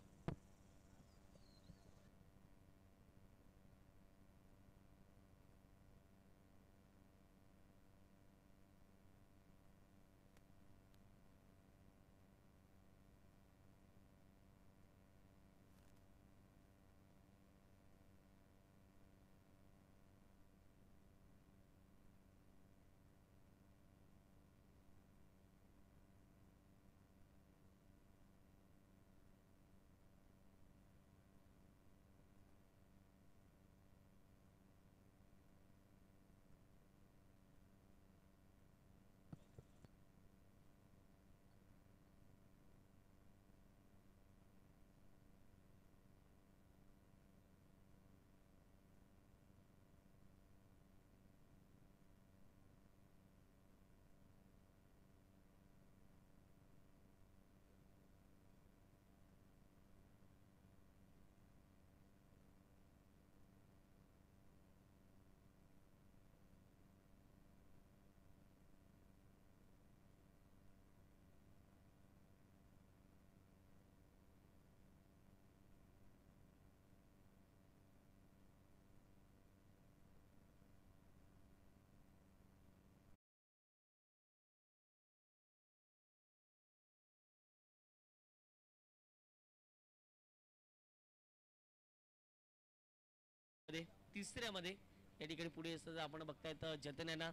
तिसऱ्यामध्ये या ठिकाणी पुढे असताना आपण बघताय तर जतन यांना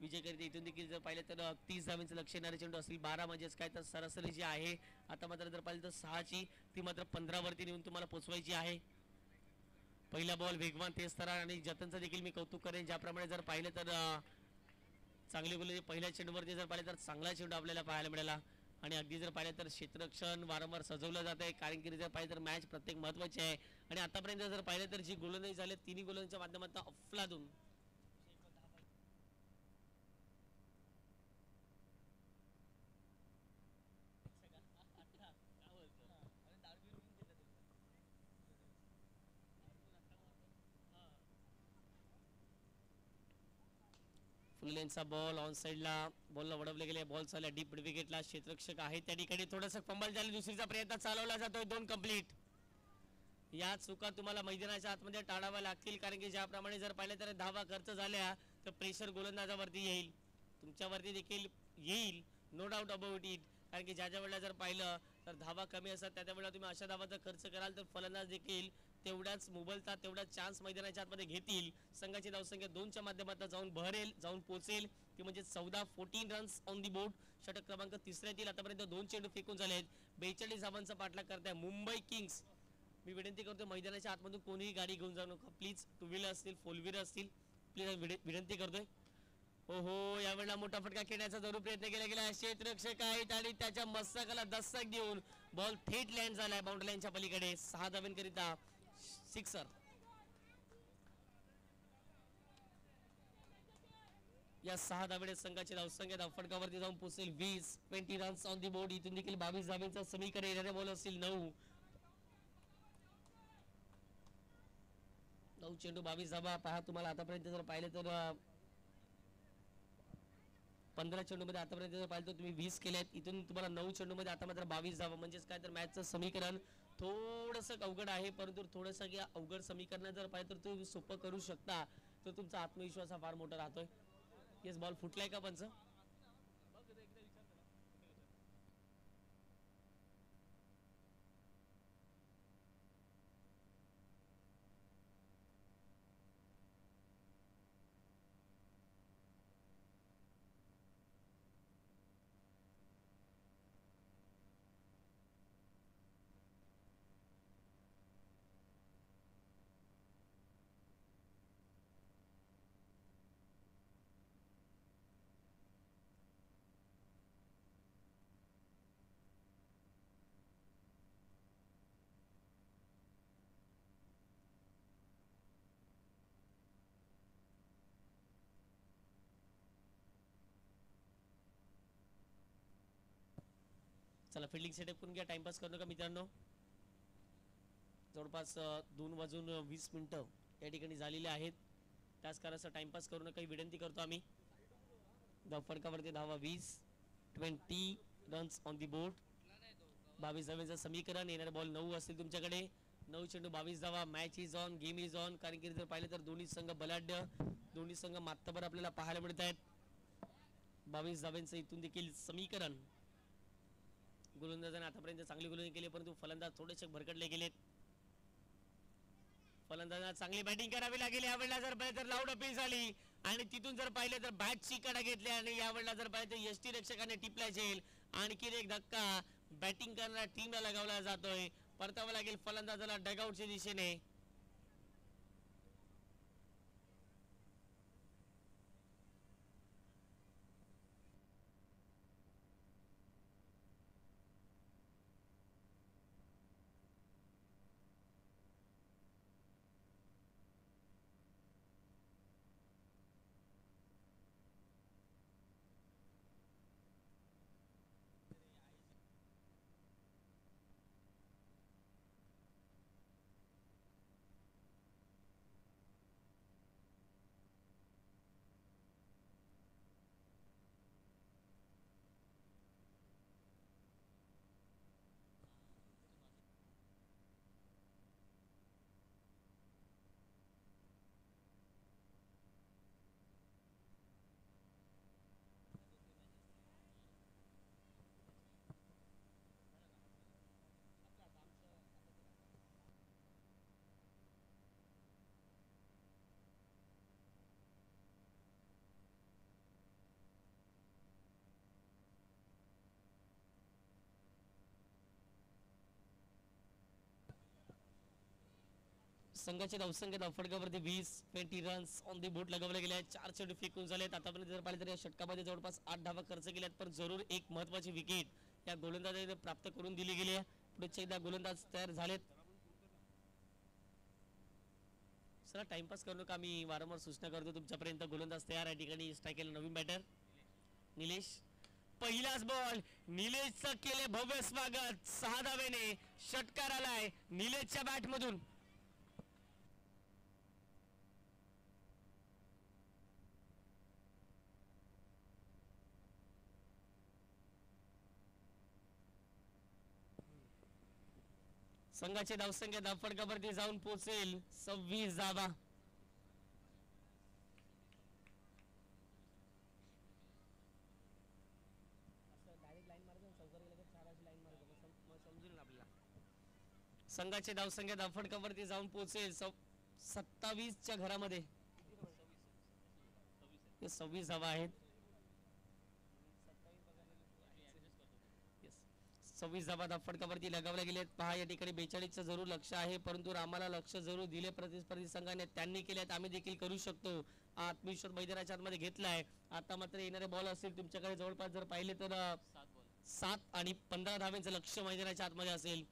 विजय करीत इथून देखील जर पाहिलं तर 30 धावांचं लक्ष येणारे चेंडू असतील 12 म्हणजेच काय तर सरासरी जी आहे आता मात्र जर पाहिलं तर 6ची ती मात्र 15 वरती नेऊन तुम्हाला पोचवायची आहे. पहिला बॉल वेगवान तेज तरा आणि जतनचं देखील मी कौतुक करेन ज्याप्रमाणे जर पाहिलं तर चांगली गोलंदाजी पहिल्या चेंडूवरती जर पाहिलं तर चांगला चेंडू आपल्याला पाहायला मिळाला आणि अगदी जर पाहिलं तर क्षेत्ररक्षण वारंवार सजवलं जात आहे कारण की जर पाहिलं तर मॅच प्रत्येक महत्त्वाची आहे आणि आतापर्यंत जर पाहिलं तर जी गोलंदाजी झाली तिन्ही गोलंदाजीच्या माध्यमातून अफलातून फुलेंचा बॉल ऑन साईडला बॉलला वडवले गेले बॉल चालला डीप विकेटला क्षेत्ररक्षक आहे त्या ठिकाणी थोडंसं फंबल झाले दुसरीचा प्रयत्न चालवला जातोय 2 कंप्लीट. या चुका तुम्हाला मैदानाच्या आतमध्ये टाळाव्या लागतील कारण की ज्याप्रमाणे जर पाहिलं तर धावा खर्च झाल्या तर प्रेशर गोलंदाजावरती येईल तुमच्यावरती देखील येईल नो डाऊट अबाउट इट कारण की ज्या वेळेला जर पाहिलं तर धावा कमी असतात त्या वेळेला तुम्ही अशा धावाचा खर्च कराल तर फलंदाज देखील तेवढ्याच मोबलतात तेवढाच चान्स मैदानाच्या आतमध्ये घेतील. संघाची धावसंख्या 2च्या माध्यमातून जाऊन भरेल जाऊन पोहोचेल ती म्हणजे 14 रन्स ऑन दी बोर्ड. षटक क्रमांक तिसऱ्यातील आतापर्यंत 2 चेंडू फेकून झालेत 42 धावांचा पाठलाग करताय मुंबई किंग्स. मी विनंती करतो मैदानाच्या आतमधून कोणीही गाडी घेऊन जाऊ नका प्लीज. टू व्हीलर असतील 4 व्हीलर असतील प्लीज विनंती करतोय. ओहो यावेळेला मोठा फटका खेळण्याचा जरूर प्रयत्न केला गेला क्षेत्ररक्षक आहेत आणि त्याच्या मस्तकाला दस्तक देऊन बॉल थेट लँड झालाय बाउंड्री लाईनच्या पलीकडे 6 धावांकरिता सिक्सर. या 6 धावेने संघाची धावसंख्या धावफटकावरती जाऊन पोहोचेल 20 रन्स ऑन दी बोर्ड. इथून देखील 22 धावेचा समीकरण येणारे बॉल असतील 9 चेंडू 22 धावा. पहा तुम्हाला आतापर्यंत जर पाहिलं तर 15 चेंडूमध्ये आतापर्यंत जर पाहिलं तर तुम्ही 20 केल्यात इथून तुम्हाला 9 चेंडूमध्ये आता मात्र 22 धावा म्हणजेच काय तर मॅचचं समीकरण थोडंसं अवघड आहे परंतु थोडंसं अवघड समीकरण जर पाहिलं तर तुम्ही सोपं करू शकता तर तुमचा आत्मविश्वास हा फार मोठा राहतोय. येस बॉल फुटलाय का पंच. चला फिल्डिंग सेटअप करून घ्या टाइमपास करू नका मित्रांनो. जवळपास 2:20 या ठिकाणी झालेले आहेत त्याच कारणाचा टाइमपास करू नका ही विनंती करतो आम्ही. धावफटकावरती धावा 20 रन्स ऑन दी बोर्ड. 22 धावेचं समीकरण येणारे बॉल 9 असतील तुमच्याकडे 9 चेंडू 22 धावा. Match is on game is on कारण की जर पाहिलं तर दोन्ही संघ बलाढ्य दोन्ही संघ मात्तबर आपल्याला पाहायला मिळत आहेत. 22 धाव्यांचं इथून देखील समीकरण. गोलंदाजाने आतापर्यंत चांगली गोलंदाजी केली परंतु फलंदाज थोडेसे भरकडले गेलेत. फलंदाजांना चांगली बॅटिंग करावी लागेल यावेळेला जर पाहिलं तर लाऊड अपील झाली आणि तिथून जर पाहिलं तर बॅटची कडा घेतली आणि यावेळेला जर पाहिलं तर यष्टी रक्षकाने टिपला जाईल. आणखीन एक धक्का बॅटिंग करणाऱ्या टीमला लगावला जातोय. परतावं लागेल फलंदाजाला डगआउटच्या दिशेने. संघाचे धावसंख्या धावफटकावरती 20 रन्स ऑन दी बोर्ड लगावले गेले आहेत. 4 चेंडू फेकून झालेत. आतापर्यंत जर पाहिलं तर या षटकामध्ये जवळपास 8 धावा खर्च केल्यात, पण जरूर एक महत्वाची विकेट या गोलंदाजाने प्राप्त करून दिली गेली आहे. पुढे एकदा गोलंदाज तयार झालेत. चला टाइमपास करू नका, मी वारंवार सूचना करतो तुमच्यापर्यंत. गोलंदाज तयार आहे. ठिकाणी स्ट्राईकला नवीन बॅटर निलेश. पहिलाच बॉल, निलेशचं केले भव्य स्वागत. 6 धावेने षटकार आलाय निलेशच्या बॅट मधून. संघाची धावसंख्या धावफटकावरती जाऊन पोहोचेल 26 धावा. संघाची धावसंख्या धावफटकावरती जाऊन पोहोचेल 27च्या घरामध्ये. 26 धावा आहेत. 26 धावा धावफटकावरती लगावल्या गेलेत. पहा या ठिकाणी 42चं जरूर लक्ष आहे, परंतु आम्हाला लक्ष जरूर दिले प्रतिस्पर्धी संघाने. त्यांनी केल्यात, आम्ही देखील करू शकतो. आत्मविश्वास मैदानाच्या आतमध्ये घेतलाय. आता मात्र येणारे बॉल असतील तुमच्याकडे जवळपास जर पाहिले तर 7 आणि 15 धाव्यांचं लक्ष मैदानाच्या आतमध्ये असेल.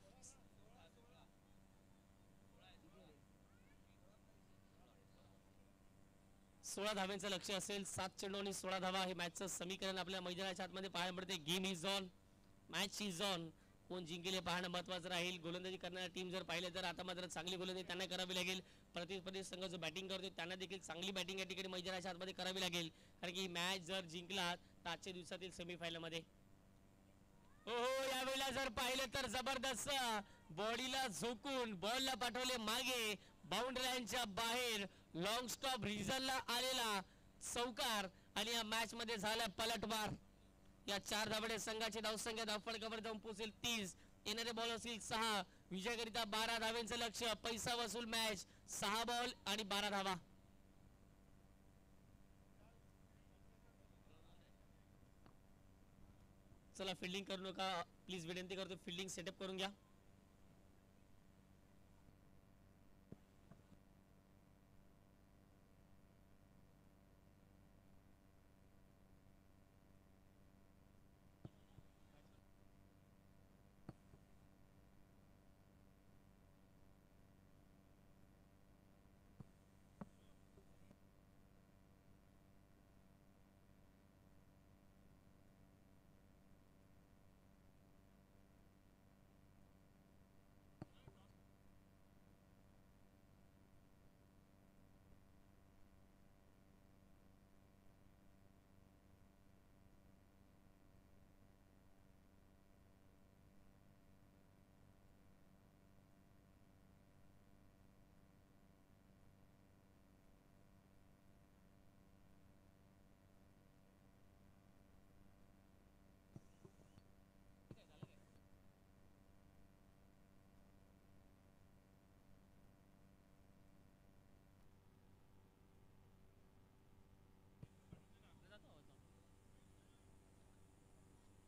16 धाव्यांचं लक्ष असेल. 7 चेंडू आणि 16 धावा हे मॅचचं समीकरण आपल्या मैदानाच्या आतमध्ये पाहायला मिळते. Game is on, match is on. कोण जिंकेल हे पाहणं महत्वाचं राहील. गोलंदाजी करणारी टीम जर पाहिले तर आता मात्र चांगली गोलंदाजी त्यांना करावी लागेल. प्रतिस्पर्धी संघ जो बॅटिंग करतो त्यांना देखील चांगली बॅटिंग या ठिकाणी मैदानाच्या आतमध्ये करावी लागेल, कारण की मॅच जर जिंकला तर आजच्या दिवसातील सेमीफायनल मध्ये हो यावेळेला जर पाहिलं तर जबरदस्त बॉडीला झोकून बॉलला पाठवले मागे, बाउंड्री लाईनच्या बाहेर लॉंग स्टॉप रिझनला आलेला चौकार आणि या मॅच मध्ये झाला पलटवार. या 4 धावडे संघाची धावसंख्या धावफटकावर जाऊन पोहोचेल 30. येणारे बॉल असतील 6. विजयाकरिता 12 धाव्यांचं लक्ष. पैसा वसूल मॅच. 6 बॉल आणि 12 धावा. चला फिल्डिंग करू नका प्लीज, विनंती करतो. फिल्डिंग सेटअप करून घ्या.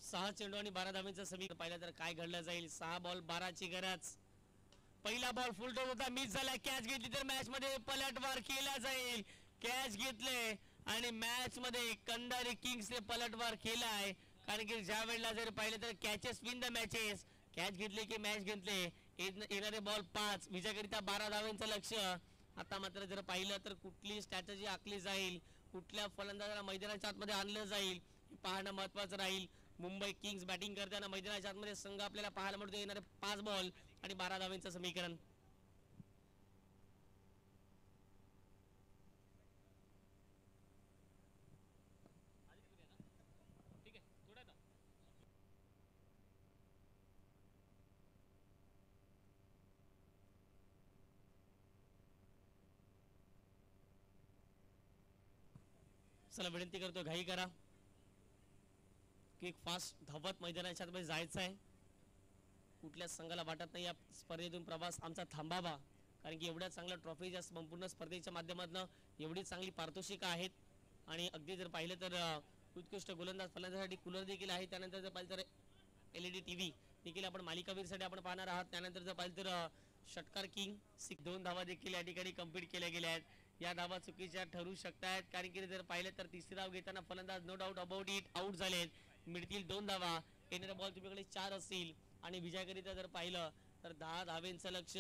सहा चेंडू आणि 12 धावांचं समीकरण पाहिलं तर काय घडलं जाईल. 6 बॉल 12ची गरज. पहिला बॉल फुल टॉस होता, मिस झाला. कॅच घेतली तर मॅच मध्ये पलटवार केला जाईल. कॅच घेतले आणि मॅच मध्ये कंधारी किंग्सने पलटवार केलाय, कारण की ज्या वेळेला जर पाहिलं तर catches win the matches. Catch घेतले की मॅच घेतले. येणारे बॉल 5. विजयाकरिता 12 धावांचं लक्ष. आता मात्र जर पाहिलं तर कुठली स्ट्रॅटेजी आखली जाईल, कुठल्या फलंदाजाला मैदानाच्या आतमध्ये आणलं जाईल हे पाहणं महत्वाचं राहील. मुंबई किंग्स बॅटिंग करताना मैदानाच्या आतमध्ये संघ आपल्याला पाहायला मिळतो. येणारे 5 बॉल आणि 12 धावांचं समीकरण. चला विनंती करतो घाई करा, की फास्ट धावत मैदानाच्या आतमध्ये जायचं आहे. कुठल्या संघाला वाटत नाही या स्पर्धेतून प्रवास आमचा थांबावा, कारण की एवढ्या चांगल्या ट्रॉफीच्या संपूर्ण स्पर्धेच्या माध्यमातून एवढी चांगली पारितोषिकं आहेत. आणि अगदी जर पाहिलं तर उत्कृष्ट गोलंदाज फलंदाजासाठी कूलर देखील आहे. त्यानंतर जर पाहिलं तर LED TV देखील आपण मालिकावीरसाठी आपण पाहणार आहात. त्यानंतर जर पाहिलं तर षटकार किंग 2 धावा देखील या ठिकाणी कंप्लीट केल्या गेल्या आहेत. या धावा चुकीच्या ठरू शकतात कारण की जर पाहिलं तर तिसरी धाव घेताना फलंदाज no doubt about it out झालेत. मिळतील 2 धावा. येणारे बॉल तुमच्याकडे 4 असतील आणि विजयाकरिता जर पाहिलं तर 10 धावेंचं लक्ष,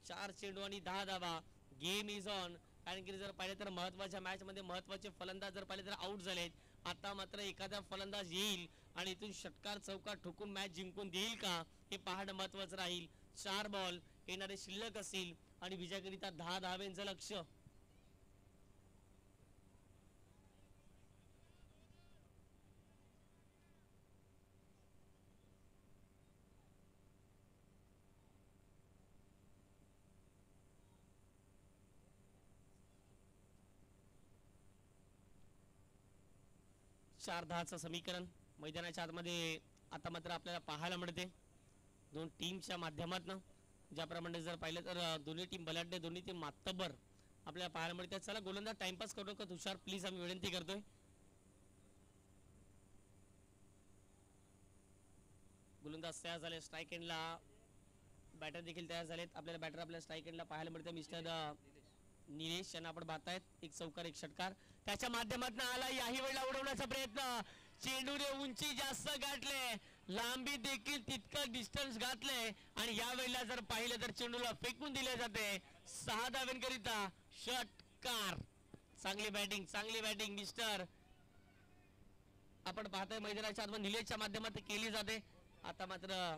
4 चेंडू आणि 10 धावा. Game is on. कारण की जर पाहिलं तर महत्वाच्या मॅच मध्ये महत्वाचे फलंदाज जर पाहिले तर आउट झालेत. आता मात्र एखादा फलंदाज येईल आणि इथून षटकार चौकार ठोकून मॅच जिंकून देईल का हे पाहणं महत्वाचं राहील. 4 बॉल येणारे शिल्लक असतील आणि विजयाकरिता 10 धावेंचं लक्ष. चार 10चं समीकरण मैदानाच्या आतमध्ये आता मात्र आपल्याला पाहायला मिळते. दोन टीमच्या माध्यमातून ज्याप्रमाणे जर पाहिलं तर दोन्ही टीम बलाढ्य, दोन्ही टीम मातब्बर आपल्याला पाहायला मिळते. चला गोलंदाज टाइमपास करू का तुषार प्लीज, आम्ही विनंती करतोय. गोलंदाज तयार झाले स्ट्राईक एंडला. बॅटर देखील तयार झालेत. आपल्याला बॅटर आपल्या स्ट्राईक एंडला पाहायला मिळते मिस्टर निलेश यांना आपण पाहतायत. एक चौकार एक षटकार त्याच्या माध्यमातून आला. याही वेळेला उडवण्याचा प्रयत्न. चेंडूने उंची जास्त गाठले, लांबी देखील तितकं डिस्टन्स घातले आणि या वेळेला जर पाहिलं तर चेंडूला फेकून दिले जाते. 6 धावांकरिता षटकार. चांगली बॅटिंग मिस्टर आपण पाहतोय मैदानाच्या आतमध्ये निलेशच्या माध्यमातून केली जाते. आता मात्र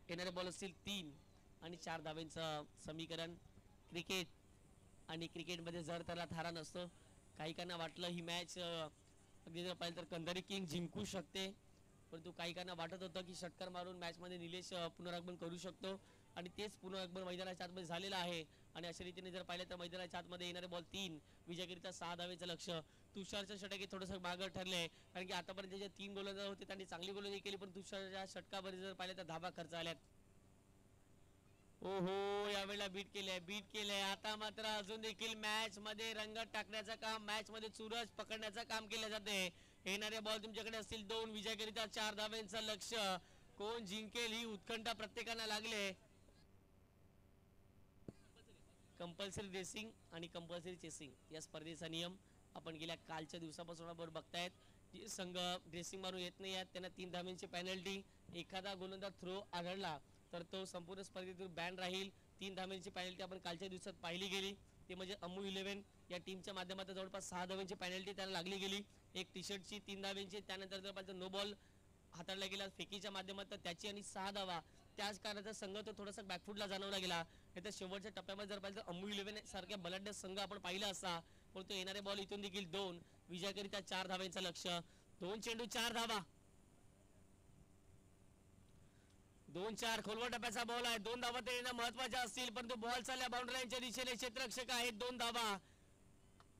येणारे बॉल असतील 3 आणि 4 धावेंचं समीकरण. क्रिकेट आणि क्रिकेटमध्ये जर त्याला थारा नसतो. काही काहींना वाटलं ही मॅच अगदी जर पाहिलं तर कंधारी किंग जिंकू शकते, परंतु काही काहींना वाटत होतं की षटकार मारून मॅचमध्ये निलेश पुनरागमन करू शकतो आणि तेच पुनरागमन मैदानाच्या आतमध्ये झालेलं आहे. आणि अशा रीतीने जर पाहिलं तर मैदानाच्या आतमध्ये येणारे बॉल 3, विजयाकरिता 6 धावेचं लक्ष. तुषारच्या षटक हे थोडंसं मागं ठरले कारण की आतापर्यंत जे 3 गोलंदाज होते त्यांनी चांगली गोलंदाजी केली, पण तुषारच्या षटकावर जर पाहिलं तर धाबा खर्च आल्यात. ओहो यावेळेला बीट केलंय. आता मात्र अजून देखील मॅच मध्ये रंगत टाकण्याचं काम, मॅच मध्ये चुरस पकडण्याचं काम केलं जाते. येणारे बॉल तुमच्याकडे असतील 2, विजयाकरिता 4 धावेंचं लक्ष. कोण जिंकेल ही उत्कंठा प्रत्येकाला लागले. कंपल्सरी रेसिंग आणि कंपल्सरी चेसिंग या स्पर्धेचा नियम आपण गेल्या कालच्या दिवसापासून आपण बघतायत. जे संघ ड्रेसिंग मारून येत नाही आहेत त्यांना 3 धावेंची पेनल्टी. एखादा गोलंदाज थ्रो आढळला तर तो संपूर्ण स्पर्धेतून बॅन राहील. 3 धावेंची पेनल्टी आपण कालच्या दिवसात पाहिली गेली. ते म्हणजे अमू 11 या टीमच्या माध्यमातून जवळपास 6 धावेंची पेनल्टी त्याला लागली गेली. एक टी शर्टची 3 धावेंची, त्यानंतर जर पाहिजे नो बॉल हाताळला गेला फेकीच्या माध्यमातून त्याची आणि 6 धावा. त्याच कारणाचा संघ तो थोडासा बॅकफुटला जाणवला गेला. तर शेवटच्या टप्प्यामध्ये जर पाहिजे अमू 11 सारख्या बलाढ्य संघ आपण पाहिला असता, परंतु येणारे बॉल इथून देखील 2, विजयाकरिता 4 धावेंचं लक्ष. 2 चेंडू 4 धावा. 2-4 खोलवर टप्प्याचा बॉल आहे. 2 धावा तर येणं महत्वाच्या असतील, परंतु बॉल चालल्या बाउंड्री लाईनच्या दिशेने. क्षेत्ररक्षक आहेत. 2 धावा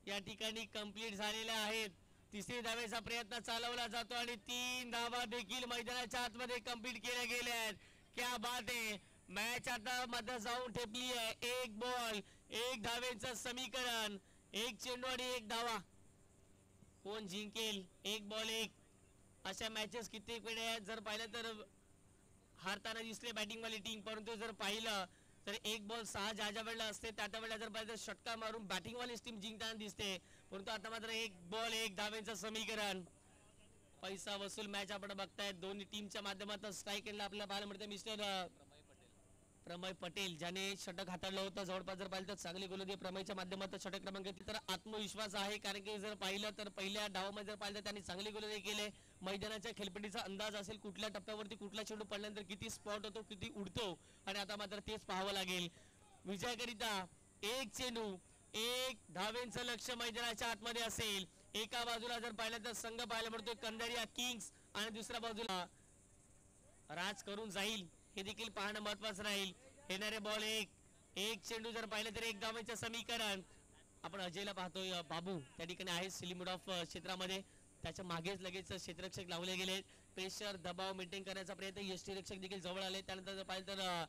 या ठिकाणी कंप्लीट झालेल्या आहेत. तिसरी धावेचा प्रयत्न चालवला जातो आणि 3 धावा देखील मैदानाच्या आतमध्ये कंप्लीट केल्या गेल्या आहेत. क्या बात आहे. मॅच आता मध्ये जाऊन ठेपली आहे. 1 बॉल 1 धावेचं समीकरण. 1 चेंडू आणि 1 धावा. कोण जिंकेल? 1 बॉल 1 अशा मॅचेस किती वेळा जर पाहिलं तर हारताना दिसले बॅटिंग वाली टीम, परंतु जर पाहिलं तर 1 बॉल 6 ज्या वेळेला असते त्या वेळेला जर पाहिलं तर षटकार मारून बॅटिंग वाली टीम जिंकताना दिसते, परंतु आता मात्र 1 बॉल 1 धावेचं समीकरण. पैसा वसूल मॅच आपण बघतायत. दोन्ही टीमच्या माध्यमातून स्ट्राईक एंडला आपल्याला पाहायला मिळते मिस्टर प्रमय पटेल ज्याने षटक हाताळलं होतं. जवळपास जर पाहिलं तर चांगली गोलंदाजी प्रमयच्या माध्यमातून षटक क्रमांक घेतली तर आत्मविश्वास आहे, कारण की जर पाहिलं तर पहिल्या डावामध्ये जर पाहिलं तर त्यांनी चांगली गोलंदाजी केली. मैदानाच्या खेळपट्टीचा अंदाज असेल कुठल्या टप्प्यावरती कुठला चेंडू पडल्यानंतर किती स्पॉट होतो, किती उडतो, आणि आता मात्र तेच पाहावं लागेल. विजयाकरिता 1 चेंडू 1 धावेंचं लक्ष मैदानाच्या आतमध्ये असेल. एका बाजूला जर पाहिलं तर संघ पाहायला मिळतोय कंधारिया किंग्स आणि दुसऱ्या बाजूला राज करून जाईल हे देखील पाहणं महत्वाचं राहील. येणारे बॉल 1 चेंडू जर पाहिलं तर 1 धावेचं समीकरण. आपण अजयला पाहतोय. बाबू त्या ठिकाणी आहे सिलिमिड ऑफ क्षेत्रामध्ये. त्याच्या मागेच लगेच क्षेत्ररक्षक लावले गेले. प्रेशर दबाव मेंटेन करण्याचा प्रयत्न. यष्टीरक्षक देखील जवळ आले. त्यानंतर जर पाहिलं तर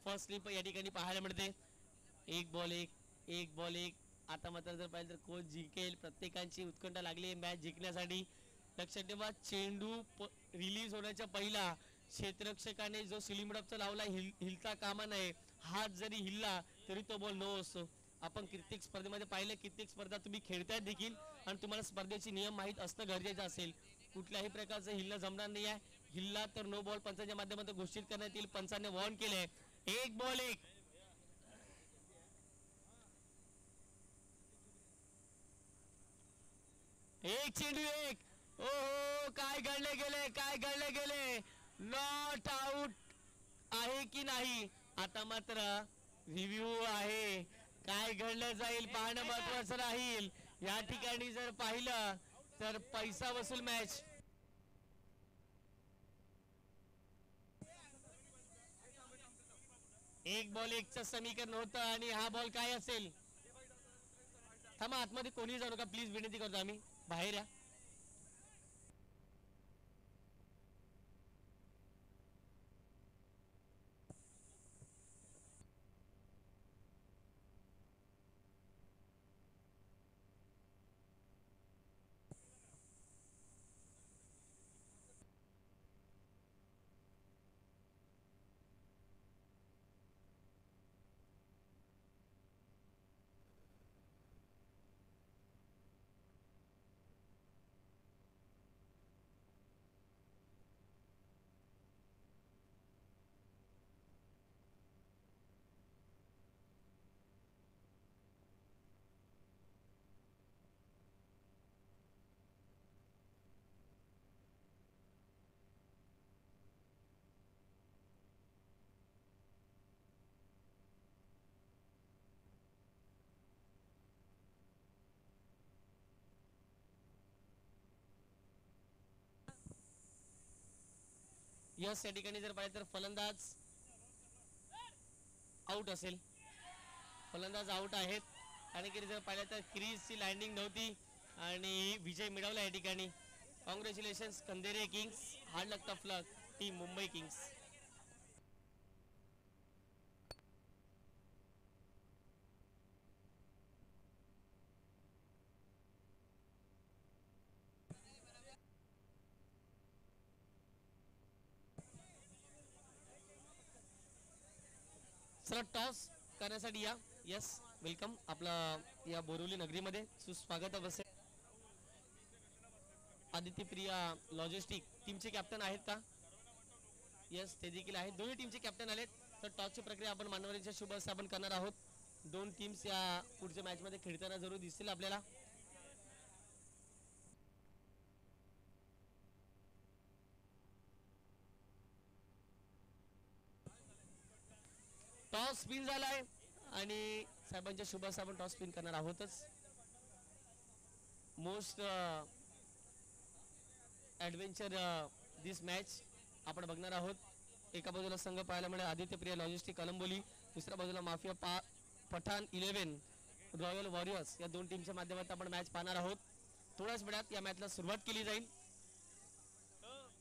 फर्स्ट स्लिप या ठिकाणी पाहायला मिळते. 1 बॉल 1 आता मात्र जर पाहिलं तर कोण जिंकेल प्रत्येकाची उत्कंठा लागली मॅच जिंकण्यासाठी. लक्षात ठेवा चेंडू रिलीज होण्याच्या पहिला क्षेत्ररक्षकाने जो सिलिंबडपचा लावला हिलता कामा नये. हात जरी हिलला तरी तो बॉल नो असतो. आपण कित्येक स्पर्धेमध्ये पाहिलं, कित्येक स्पर्धा तुम्ही खेळताय देखील आणि तुम्हाला स्पर्धेचे नियम माहीत असणं गरजेचं असेल. कुठल्याही प्रकारचं हिलणं जमणार नाही आहे. हिलला तर नो बॉल पंचांच्या माध्यमातून घोषित करण्यात येईल. पंचाने वॉर्न केलंय. एक बॉल एक. एक चेंडू एक. ओहो, काय घडले गेले, काय घडले गेले. नॉट आउट आहे की नाही आता मात्र रिव्ह्यू आहे. काय घडलं जाईल पाहणं महत्वाचं राहील. या ठिकाणी जर पाहिलं तर पैसा वसूल मॅच. एक बॉल एकचं समीकरण होतं आणि हा बॉल काय असेल. थांबा, आतमध्ये कोणी जाऊ नका प्लीज, विनंती करतो आम्ही. बाहेर या. यस, या ठिकाणी जर पाहिजे तर फलंदाज आउट असेल. फलंदाज आउट आहेत. आणि जर पाहिलं तर क्रीजची लँडिंग नव्हती आणि विजय मिळवला या ठिकाणी. कॉंग्रॅच्युलेशन्स कंदेरे kings. Hard luck tough luck team Mumbai kings. चला टॉस करण्यासाठी या. यस, वेलकम आपला या बोरिवली नगरीमध्ये सुस्वागत असेल. आदित्य प्रिया लॉजिस्टिक टीमचे कॅप्टन आहेत का. यस, ते देखील आहेत. दोन्ही टीमचे कॅप्टन आलेत. तर टॉसची प्रक्रिया आपण मानवरीच्या शुभ हस्ते आपण करणार आहोत. दोन टीम्स या पुढच्या मॅच मध्ये खेळताना जरूर दिसतील आपल्याला. टॉस स्पिन झालाय आणि साहेबांच्या शुभ हस्ते आपण टॉस स्पिन करणार आहोतच. मोस्ट ॲडव्हेंचर दिस मॅच आपण बघणार आहोत. एका बाजूला संघ पाहायला मिळेल आदित्य प्रिया लॉजिस्टिक कलंबोली, दुसऱ्या बाजूला माफिया पठाण 11 रॉयल वॉरियर्स. या दोन टीमच्या माध्यमातून आपण मॅच पाहणार आहोत. थोड्याच वेळात या मॅचला सुरुवात केली जाईल.